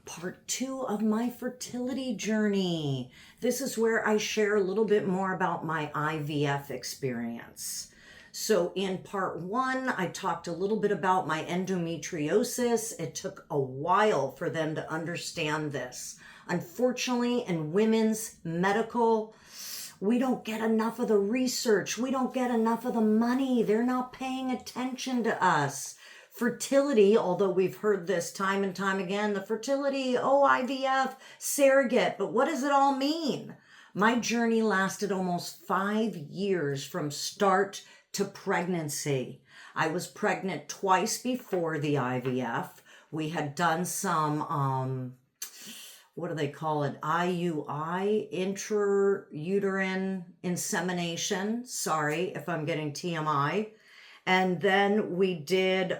part 2 of my fertility journey. This is where I share a little bit more about my IVF experience. So in part 1, I talked a little bit about my endometriosis. It took a while for them to understand this. Unfortunately, in women's medical, we don't get enough of the research. We don't get enough of the money. They're not paying attention to us. Fertility, although we've heard this time and time again, the fertility, IVF, surrogate, but what does it all mean? My journey lasted almost 5 years from start to pregnancy. I was pregnant twice before the IVF. We had done some, what do they call it? IUI, intrauterine insemination. Sorry if I'm getting TMI. And then we did, the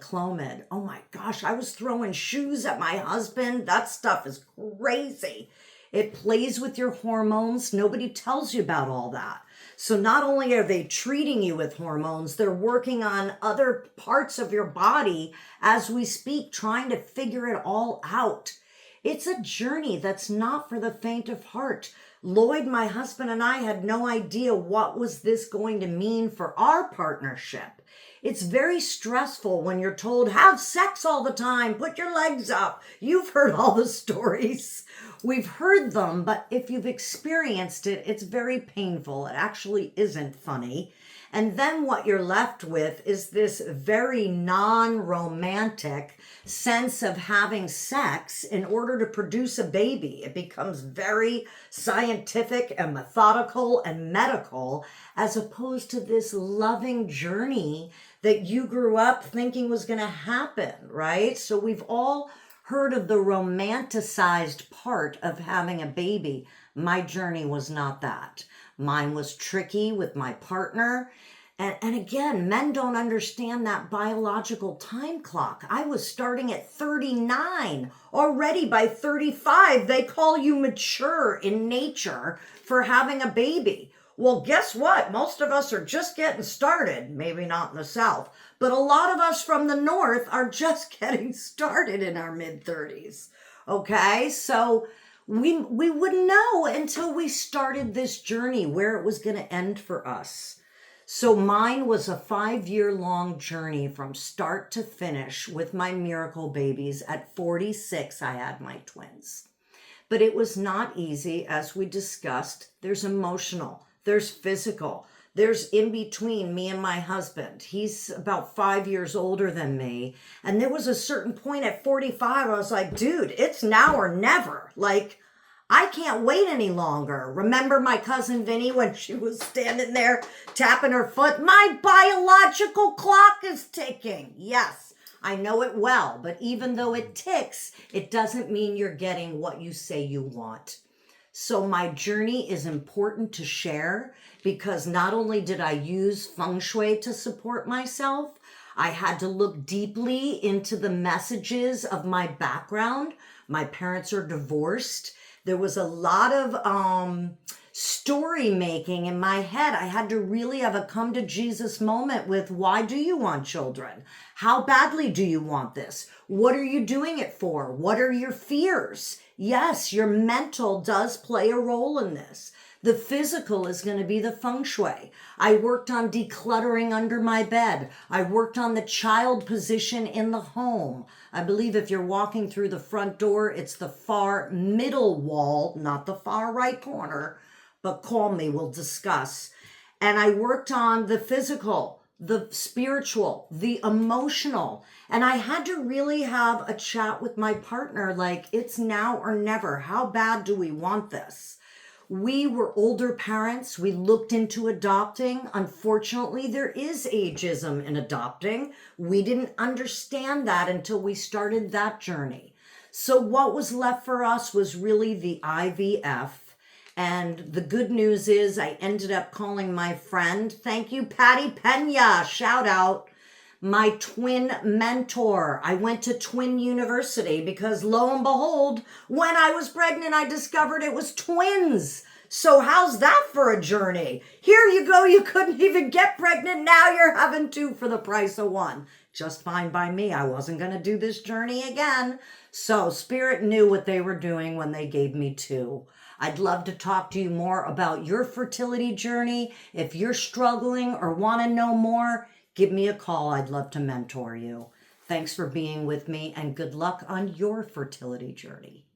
Clomid. Oh my gosh, I was throwing shoes at my husband. That stuff is crazy. It plays with your hormones. Nobody tells you about all that. So not only are they treating you with hormones, they're working on other parts of your body as we speak, trying to figure it all out. It's a journey that's not for the faint of heart. Lloyd, my husband, and I had no idea what was this going to mean for our partnership. It's very stressful when you're told, have sex all the time, put your legs up. You've heard all the stories. We've heard them, but if you've experienced it, it's very painful. It actually isn't funny. And then what you're left with is this very non-romantic sense of having sex in order to produce a baby. It becomes very scientific and methodical and medical, as opposed to this loving journey that you grew up thinking was going to happen, right? So we've all heard of the romanticized part of having a baby. My journey was not that. Mine was tricky with my partner. And again, men don't understand that biological time clock. I was starting at 39. Already by 35, they call you mature in nature for having a baby. Well, guess what? Most of us are just getting started. Maybe not in the South, but a lot of us from the North are just getting started in our mid-30s. Okay, so we wouldn't know until we started this journey where it was going to end for us. So mine was a 5-year-long journey from start to finish with my miracle babies. At 46, I had my twins. But it was not easy, as we discussed. There's emotional, there's physical, there's in between me and my husband. He's about 5 years older than me. And there was a certain point at 45, I was like, dude, it's now or never. Like, I can't wait any longer. Remember my cousin Vinny when she was standing there tapping her foot? My biological clock is ticking. Yes, I know it well, but even though it ticks, it doesn't mean you're getting what you say you want. So my journey is important to share because not only did I use Feng Shui to support myself, I had to look deeply into the messages of my background. My parents are divorced. There was a lot of story making in my head. I had to really have a come to Jesus moment with, why do you want children? How badly do you want this? What are you doing it for? What are your fears? Yes, your mental does play a role in this. The physical is going to be the feng shui. I worked on decluttering under my bed. I worked on the child position in the home. I believe if you're walking through the front door, it's the far middle wall, not the far right corner, but call me, we'll discuss. And I worked on the physical, the spiritual, the emotional. And I had to really have a chat with my partner, like, it's now or never. How bad do we want this? We were older parents. We looked into adopting. Unfortunately, there is ageism in adopting. We didn't understand that until we started that journey. So what was left for us was really the IVF. And the good news is I ended up calling my friend, thank you, Patty Pena, shout out, my twin mentor. I went to twin university because lo and behold, when I was pregnant, I discovered it was twins. So how's that for a journey? Here you go, you couldn't even get pregnant. Now you're having two for the price of one. just fine by me. I wasn't going to do this journey again. So Spirit knew what they were doing when they gave me 2. I'd love to talk to you more about your fertility journey. If you're struggling or want to know more, give me a call. I'd love to mentor you. Thanks for being with me, and good luck on your fertility journey.